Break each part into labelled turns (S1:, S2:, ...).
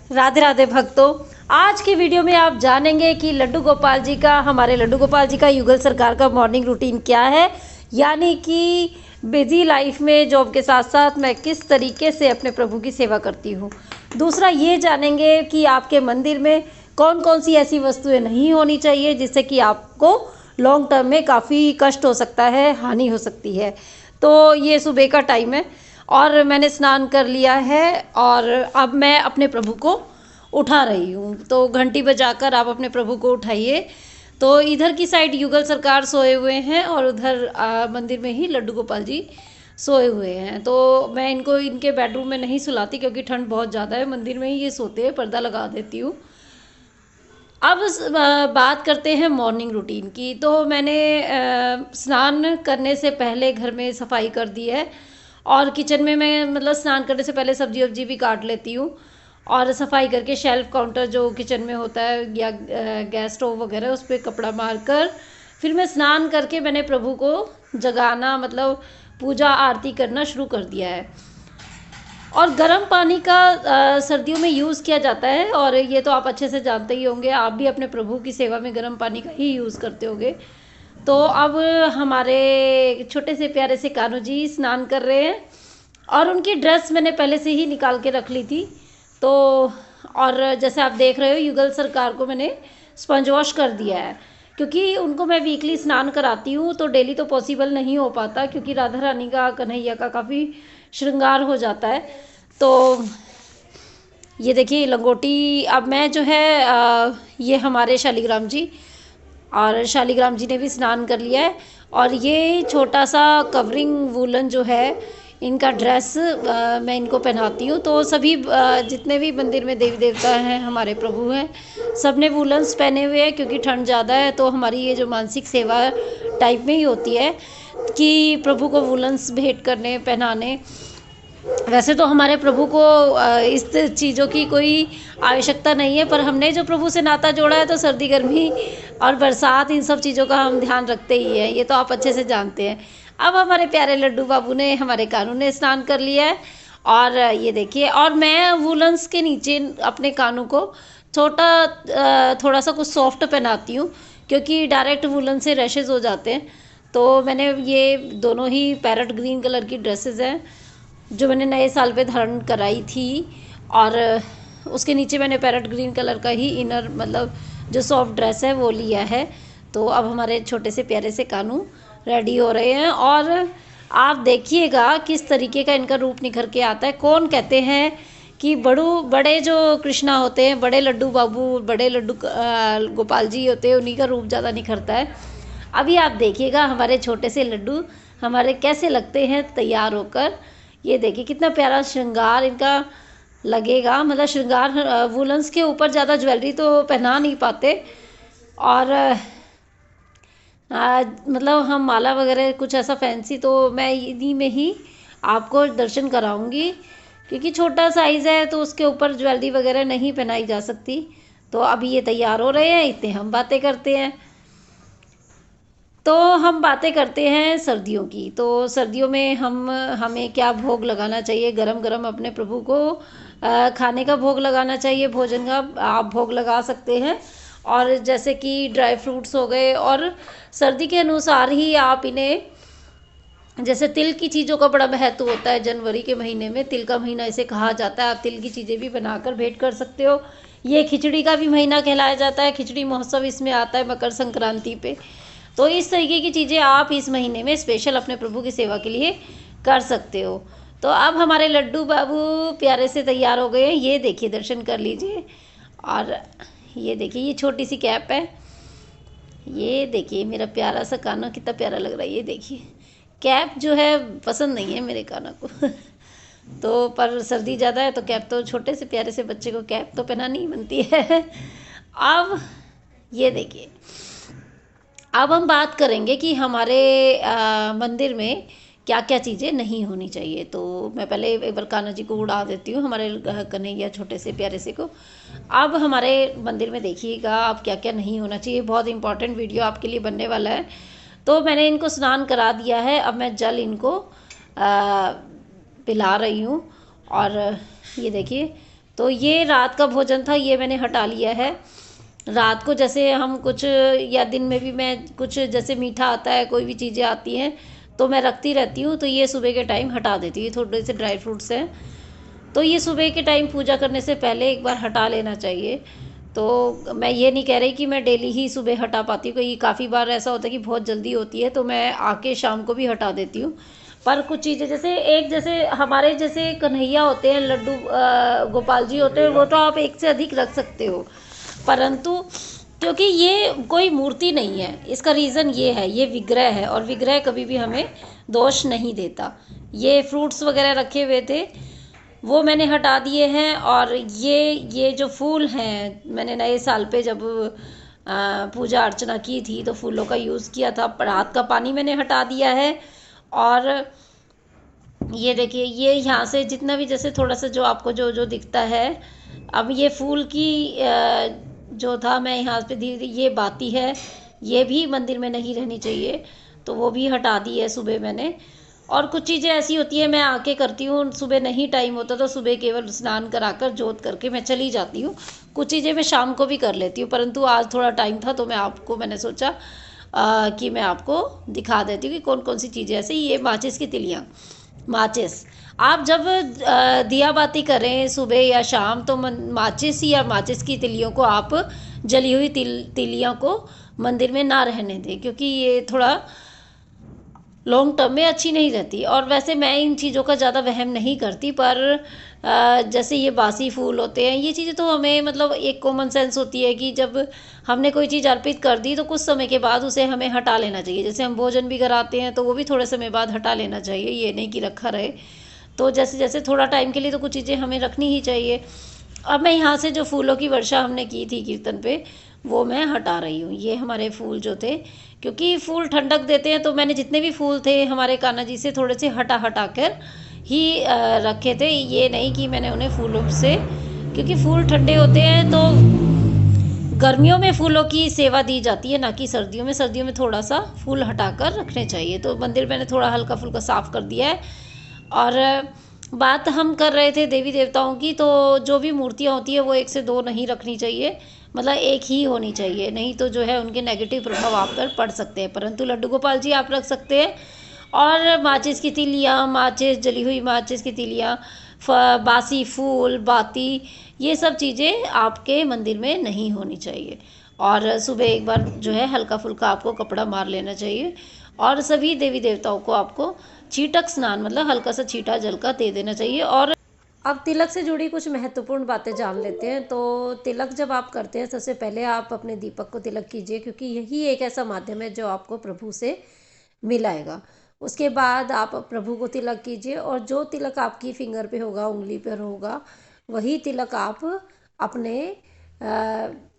S1: राधे राधे भक्तों। आज की वीडियो में आप जानेंगे कि हमारे लड्डू गोपाल जी का युगल सरकार का मॉर्निंग रूटीन क्या है, यानी कि बिजी लाइफ में जॉब के साथ साथ मैं किस तरीके से अपने प्रभु की सेवा करती हूँ। दूसरा ये जानेंगे कि आपके मंदिर में कौन कौन सी ऐसी वस्तुएं नहीं होनी चाहिए जिससे कि आपको लॉन्ग टर्म में काफ़ी कष्ट हो सकता है, हानि हो सकती है। तो ये सुबह का टाइम है और मैंने स्नान कर लिया है और अब मैं अपने प्रभु को उठा रही हूँ। तो घंटी बजाकर आप अपने प्रभु को उठाइए। तो इधर की साइड युगल सरकार सोए हुए हैं और उधर मंदिर में ही लड्डू गोपाल जी सोए हुए हैं। तो मैं इनको इनके बेडरूम में नहीं सुलाती क्योंकि ठंड बहुत ज़्यादा है, मंदिर में ही ये सोते हैं, पर्दा लगा देती हूँ। अब बात करते हैं मॉर्निंग रूटीन की। तो मैंने स्नान करने से पहले घर में सफाई कर दी है और किचन में मैं मतलब स्नान करने से पहले सब्जी वब्जी भी काट लेती हूँ और सफाई करके शेल्फ काउंटर जो किचन में होता है या गैस स्टोव वगैरह उस पर कपड़ा मारकर फिर मैं स्नान करके मैंने प्रभु को जगाना मतलब पूजा आरती करना शुरू कर दिया है। और गर्म पानी का सर्दियों में यूज़ किया जाता है और ये तो आप अच्छे से जानते ही होंगे, आप भी अपने प्रभु की सेवा में गर्म पानी का ही यूज़ करते होंगे। तो अब हमारे छोटे से प्यारे से कान्हा जी स्नान कर रहे हैं और उनकी ड्रेस मैंने पहले से ही निकाल के रख ली थी। तो और जैसे आप देख रहे हो युगल सरकार को मैंने स्पंज वॉश कर दिया है क्योंकि उनको मैं वीकली स्नान कराती हूँ। तो डेली तो पॉसिबल नहीं हो पाता क्योंकि राधा रानी का कन्हैया का काफ़ी श्रृंगार हो जाता है। तो ये देखिए लंगोटी अब मैं जो है ये हमारे शालिग्राम जी और शालिग्राम जी ने भी स्नान कर लिया है और ये छोटा सा कवरिंग वूलन जो है इनका ड्रेस मैं इनको पहनाती हूँ। तो सभी जितने भी मंदिर में देवी देवता हैं हमारे प्रभु हैं सब ने वूलन्स पहने हुए हैं क्योंकि ठंड ज़्यादा है। तो हमारी ये जो मानसिक सेवा टाइप में ही होती है कि प्रभु को वूलन्स भेंट करने पहनाने। वैसे तो हमारे प्रभु को इस चीज़ों की कोई आवश्यकता नहीं है, पर हमने जो प्रभु से नाता जोड़ा है तो सर्दी गर्मी और बरसात इन सब चीज़ों का हम ध्यान रखते ही हैं, ये तो आप अच्छे से जानते हैं। अब हमारे प्यारे लड्डू बाबू ने हमारे कानू ने स्नान कर लिया है और ये देखिए और मैं वूलन्स के नीचे अपने कानू को थोड़ा सा कुछ सॉफ्ट पहनाती हूँ क्योंकि डायरेक्ट वूलन से रैशेज़ हो जाते हैं। तो मैंने ये दोनों ही पैरेट ग्रीन कलर की ड्रेसेस हैं जो मैंने नए साल पे धारण कराई थी और उसके नीचे मैंने पैरेट ग्रीन कलर का ही इनर मतलब जो सॉफ्ट ड्रेस है वो लिया है। तो अब हमारे छोटे से प्यारे से कानू रेडी हो रहे हैं और आप देखिएगा किस तरीके का इनका रूप निखर के आता है। कौन कहते हैं कि बड़े जो कृष्णा होते हैं, बड़े लड्डू बाबू, बड़े लड्डू गोपाल जी होते हैं, उन्हीं का रूप ज़्यादा निखरता है। अभी आप देखिएगा हमारे छोटे से लड्डू हमारे कैसे लगते हैं तैयार होकर। ये देखिए कितना प्यारा श्रृंगार इनका लगेगा, मतलब श्रृंगार वुलन्स के ऊपर ज़्यादा ज्वेलरी तो पहना नहीं पाते और मतलब हम माला वगैरह कुछ ऐसा फैंसी तो मैं इन्हीं में ही आपको दर्शन कराऊंगी क्योंकि छोटा साइज़ है तो उसके ऊपर ज्वेलरी वगैरह नहीं पहनाई जा सकती। तो अभी ये तैयार हो रहे हैं, इतने हम बातें करते हैं। तो हम बातें करते हैं सर्दियों की। तो सर्दियों में हमें क्या भोग लगाना चाहिए, गरम गरम अपने प्रभु को खाने का भोग लगाना चाहिए, भोजन का आप भोग लगा सकते हैं। और जैसे कि ड्राई फ्रूट्स हो गए और सर्दी के अनुसार ही आप इन्हें जैसे तिल की चीज़ों का बड़ा महत्व होता है। जनवरी के महीने में तिल का महीना इसे कहा जाता है, आप तिल की चीज़ें भी बनाकर भेंट कर सकते हो। ये खिचड़ी का भी महीना कहलाया जाता है, खिचड़ी महोत्सव इसमें आता है मकर संक्रांति पे। तो इस तरीके की चीज़ें आप इस महीने में स्पेशल अपने प्रभु की सेवा के लिए कर सकते हो। तो अब हमारे लड्डू बाबू प्यारे से तैयार हो गए हैं, ये देखिए दर्शन कर लीजिए। और ये देखिए ये छोटी सी कैप है, ये देखिए मेरा प्यारा सा काना कितना प्यारा लग रहा है। ये देखिए कैप जो है पसंद नहीं है मेरे काना को तो पर सर्दी ज़्यादा है तो कैप तो छोटे से प्यारे से बच्चे को कैप तो पहनानी ही बनती है। अब ये देखिए अब हम बात करेंगे कि हमारे मंदिर में क्या क्या चीज़ें नहीं होनी चाहिए। तो मैं पहले एक बार कान्हा जी को उड़ा देती हूँ, हमारे कन्हैया छोटे से प्यारे से को। अब हमारे मंदिर में देखिएगा आप क्या क्या नहीं होना चाहिए, बहुत इंपॉर्टेंट वीडियो आपके लिए बनने वाला है। तो मैंने इनको स्नान करा दिया है, अब मैं जल इनको पिला रही हूँ। और ये देखिए तो ये रात का भोजन था, ये मैंने हटा लिया है। रात को जैसे हम कुछ, या दिन में भी मैं कुछ, जैसे मीठा आता है, कोई भी चीज़ें आती हैं तो मैं रखती रहती हूँ, तो ये सुबह के टाइम हटा देती हूँ। थोड़े से ड्राई फ्रूट्स हैं तो ये सुबह के टाइम पूजा करने से पहले एक बार हटा लेना चाहिए। तो मैं ये नहीं कह रही कि मैं डेली ही सुबह हटा पाती हूँ, क्योंकि काफ़ी बार ऐसा होता है कि बहुत जल्दी होती है तो मैं आके शाम को भी हटा देती हूँ। पर कुछ चीज़ें जैसे हमारे जैसे कन्हैया होते हैं, लड्डू गोपाल जी होते हैं, वो तो आप एक से अधिक रख सकते हो, परंतु क्योंकि ये कोई मूर्ति नहीं है, इसका रीज़न ये है, ये विग्रह है, और विग्रह कभी भी हमें दोष नहीं देता। ये फ्रूट्स वगैरह रखे हुए थे वो मैंने हटा दिए हैं, और ये जो फूल हैं, मैंने नए साल पे जब पूजा अर्चना की थी तो फूलों का यूज़ किया था। रात का पानी मैंने हटा दिया है। और ये देखिए, ये यहाँ से जितना भी जैसे थोड़ा सा जो आपको जो जो दिखता है, अब ये फूल की जो था, मैं यहाँ पे धीरे धीरे, ये बाती है, ये भी मंदिर में नहीं रहनी चाहिए, तो वो भी हटा दी है सुबह मैंने। और कुछ चीज़ें ऐसी होती है मैं आके करती हूँ, सुबह नहीं टाइम होता तो सुबह केवल स्नान कराकर जोत करके मैं चली जाती हूँ। कुछ चीज़ें मैं शाम को भी कर लेती हूँ, परंतु आज थोड़ा टाइम था तो मैंने सोचा कि मैं आपको दिखा देती हूँ कि कौन कौन सी चीज़ें ऐसे। ये माचिस की तिलियाँ, माचिस आप जब दिया बाती करें सुबह या शाम, तो माचिस या माचिस की तिलियों को आप, जली हुई तिलियों को मंदिर में ना रहने दें, क्योंकि ये थोड़ा लॉन्ग टर्म में अच्छी नहीं रहती। और वैसे मैं इन चीज़ों का ज़्यादा वहम नहीं करती, पर जैसे ये बासी फूल होते हैं, ये चीज़ें तो हमें मतलब एक कॉमन सेंस होती है कि जब हमने कोई चीज़ अर्पित कर दी तो कुछ समय के बाद उसे हमें हटा लेना चाहिए। जैसे हम भोजन भी कराते हैं तो वो भी थोड़े समय बाद हटा लेना चाहिए, ये नहीं कि रखा रहे। तो जैसे जैसे थोड़ा टाइम के लिए तो कुछ चीज़ें हमें रखनी ही चाहिए। अब मैं यहाँ से जो फूलों की वर्षा हमने की थी कीर्तन पे, वो मैं हटा रही हूँ। ये हमारे फूल जो थे, क्योंकि फूल ठंडक देते हैं, तो मैंने जितने भी फूल थे हमारे कान्हा जी से थोड़े से हटा कर ही रखे थे। ये नहीं कि मैंने उन्हें फूलों से, क्योंकि फूल ठंडे होते हैं तो गर्मियों में फूलों की सेवा दी जाती है, ना कि सर्दियों में। सर्दियों में थोड़ा सा फूल हटाकर रखने चाहिए। तो मंदिर मैंने थोड़ा हल्का फुल्का साफ़ कर दिया है। और बात हम कर रहे थे देवी देवताओं की, तो जो भी मूर्तियाँ होती है वो एक से दो नहीं रखनी चाहिए, मतलब एक ही होनी चाहिए, नहीं तो जो है उनके नेगेटिव प्रभाव आप पर पड़ सकते हैं। परंतु लड्डू गोपाल जी आप रख सकते हैं। और माचिस की तिलियाँ, माचिस, जली हुई माचिस की तिलियाँ, बासी फूल, बाती, ये सब चीज़ें आपके मंदिर में नहीं होनी चाहिए। और सुबह एक बार जो है हल्का फुल्का आपको कपड़ा मार लेना चाहिए। और सभी देवी देवताओं को आपको छीटक स्नान, मतलब हल्का सा छीटा जल का दे देना चाहिए। और अब तिलक से जुड़ी कुछ महत्वपूर्ण बातें जान लेते हैं। तो तिलक जब आप करते हैं, सबसे पहले आप अपने दीपक को तिलक कीजिए, क्योंकि यही एक ऐसा माध्यम है जो आपको प्रभु से मिलाएगा। उसके बाद आप प्रभु को तिलक कीजिए, और जो तिलक आपकी फिंगर पे होगा, उंगली पर होगा, वही तिलक आप अपने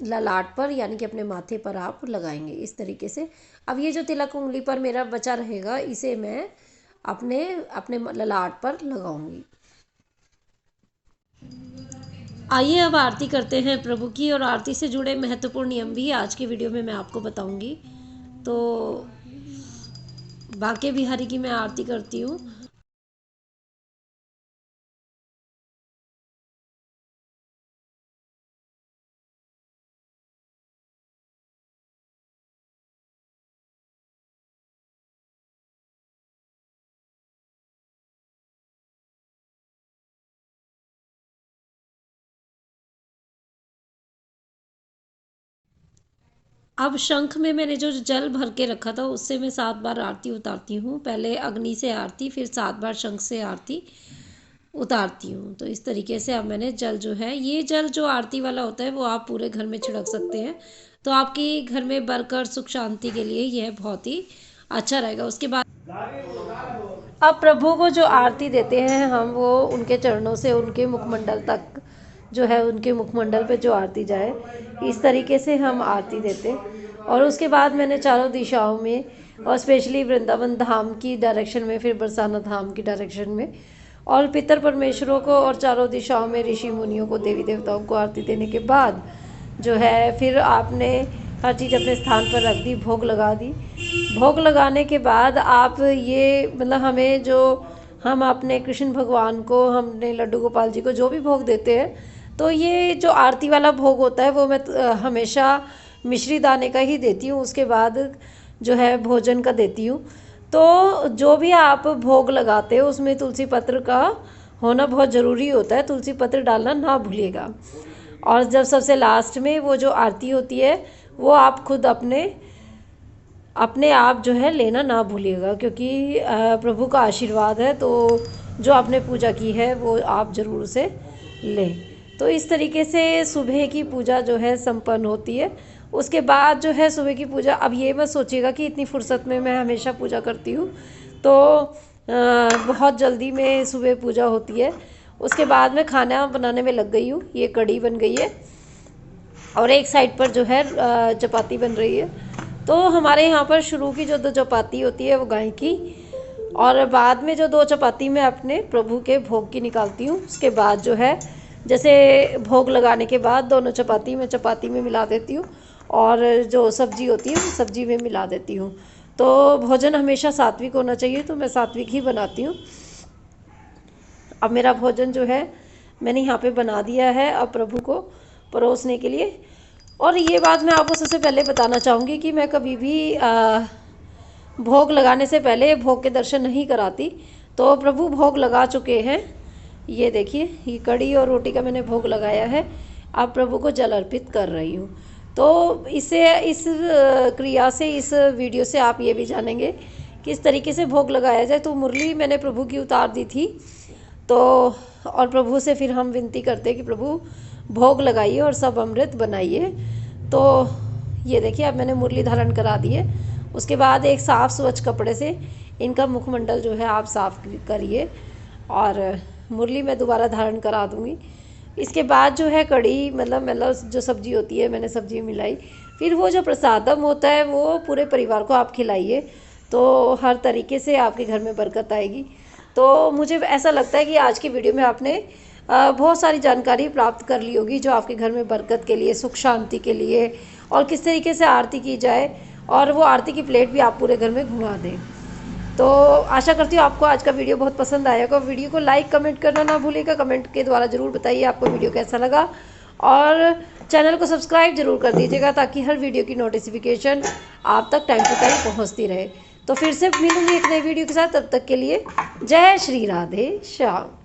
S1: ललाट पर, यानी कि अपने माथे पर आप लगाएंगे इस तरीके से। अब ये जो तिलक उंगली पर मेरा बचा रहेगा, इसे मैं अपने अपने ललाट पर लगाऊंगी। आइए अब आरती करते हैं प्रभु की, और आरती से जुड़े महत्वपूर्ण नियम भी आज की वीडियो में मैं आपको बताऊंगी। तो बांके बिहारी की मैं आरती करती हूँ। अब शंख में मैंने जो जल भर के रखा था, उससे मैं 7 बार आरती उतारती हूँ। पहले अग्नि से आरती, फिर 7 बार शंख से आरती उतारती हूँ। तो इस तरीके से अब मैंने जल जो है, ये जल जो आरती वाला होता है वो आप पूरे घर में छिड़क सकते हैं, तो आपके घर में बरकत सुख शांति के लिए यह बहुत ही अच्छा रहेगा। उसके बाद अब प्रभु को जो आरती देते हैं हम, वो उनके चरणों से उनके मुखमंडल तक जो है, उनके मुखमंडल पे जो आरती जाए, इस तरीके से हम आरती देते। और उसके बाद मैंने चारों दिशाओं में, और स्पेशली वृंदावन धाम की डायरेक्शन में, फिर बरसाना धाम की डायरेक्शन में, और पितर परमेश्वरों को और चारों दिशाओं में ऋषि मुनियों को, देवी देवताओं को आरती देने के बाद जो है, फिर आपने हर चीज़ अपने स्थान पर रख दी, भोग लगा दी। भोग लगाने के बाद आप ये, मतलब हमें जो, हम अपने कृष्ण भगवान को, हमने लड्डू गोपाल जी को जो भी भोग देते हैं, तो ये जो आरती वाला भोग होता है वो मैं हमेशा मिश्री दाने का ही देती हूँ, उसके बाद जो है भोजन का देती हूँ। तो जो भी आप भोग लगाते हो उसमें तुलसी पत्र का होना बहुत ज़रूरी होता है, तुलसी पत्र डालना ना भूलिएगा। और जब सबसे लास्ट में वो जो आरती होती है वो आप खुद अपने आप जो है लेना ना भूलिएगा, क्योंकि प्रभु का आशीर्वाद है, तो जो आपने पूजा की है वो आप ज़रूर से लें। तो इस तरीके से सुबह की पूजा जो है संपन्न होती है। उसके बाद जो है सुबह की पूजा, अब ये मत सोचिएगा कि इतनी फुर्सत में मैं हमेशा पूजा करती हूँ, तो बहुत जल्दी में सुबह पूजा होती है। उसके बाद मैं खाना बनाने में लग गई हूँ। ये कढ़ी बन गई है और एक साइड पर जो है चपाती बन रही है। तो हमारे यहाँ पर शुरू की जो 2 चपाती होती है वो गाय की, और बाद में जो 2 चपाती मैं अपने प्रभु के भोग की निकालती हूँ। उसके बाद जो है जैसे भोग लगाने के बाद दोनों चपाती मैं चपाती में मिला देती हूँ, और जो सब्जी होती है वो सब्जी में मिला देती हूँ। तो भोजन हमेशा सात्विक होना चाहिए, तो मैं सात्विक ही बनाती हूँ। अब मेरा भोजन जो है मैंने यहाँ पे बना दिया है अब प्रभु को परोसने के लिए। और ये बात मैं आपको सबसे पहले बताना चाहूँगी कि मैं कभी भी भोग लगाने से पहले भोग के दर्शन नहीं कराती। तो प्रभु भोग लगा चुके हैं, ये देखिए, ये कढ़ी और रोटी का मैंने भोग लगाया है। अब प्रभु को जल अर्पित कर रही हूँ। तो इस क्रिया से, इस वीडियो से आप ये भी जानेंगे किस तरीके से भोग लगाया जाए। तो मुरली मैंने प्रभु की उतार दी थी, तो और प्रभु से फिर हम विनती करते कि प्रभु भोग लगाइए और सब अमृत बनाइए। तो ये देखिए अब मैंने मुरली धारण करा दी है। उसके बाद एक साफ़ स्वच्छ कपड़े से इनका मुखमंडल जो है आप साफ़ करिए, और मुरली मैं दोबारा धारण करा दूँगी। इसके बाद जो है कढ़ी मतलब जो सब्ज़ी होती है मैंने सब्ज़ी मिलाई। फिर वो जो प्रसादम होता है वो पूरे परिवार को आप खिलाइए, तो हर तरीके से आपके घर में बरकत आएगी। तो मुझे ऐसा लगता है कि आज की वीडियो में आपने बहुत सारी जानकारी प्राप्त कर ली होगी, जो आपके घर में बरकत के लिए, सुख शांति के लिए, और किस तरीके से आरती की जाए, और वो आरती की प्लेट भी आप पूरे घर में घुमा दें। तो आशा करती हूँ आपको आज का वीडियो बहुत पसंद आएगा। वीडियो को लाइक कमेंट करना ना भूलिएगा, कमेंट के द्वारा ज़रूर बताइए आपको वीडियो कैसा लगा, और चैनल को सब्सक्राइब जरूर कर दीजिएगा ताकि हर वीडियो की नोटिफिकेशन आप तक टाइम टू टाइम पहुँचती रहे। तो फिर से मिलूंगी एक नई वीडियो के साथ, तब तक के लिए जय श्री राधे श्याम।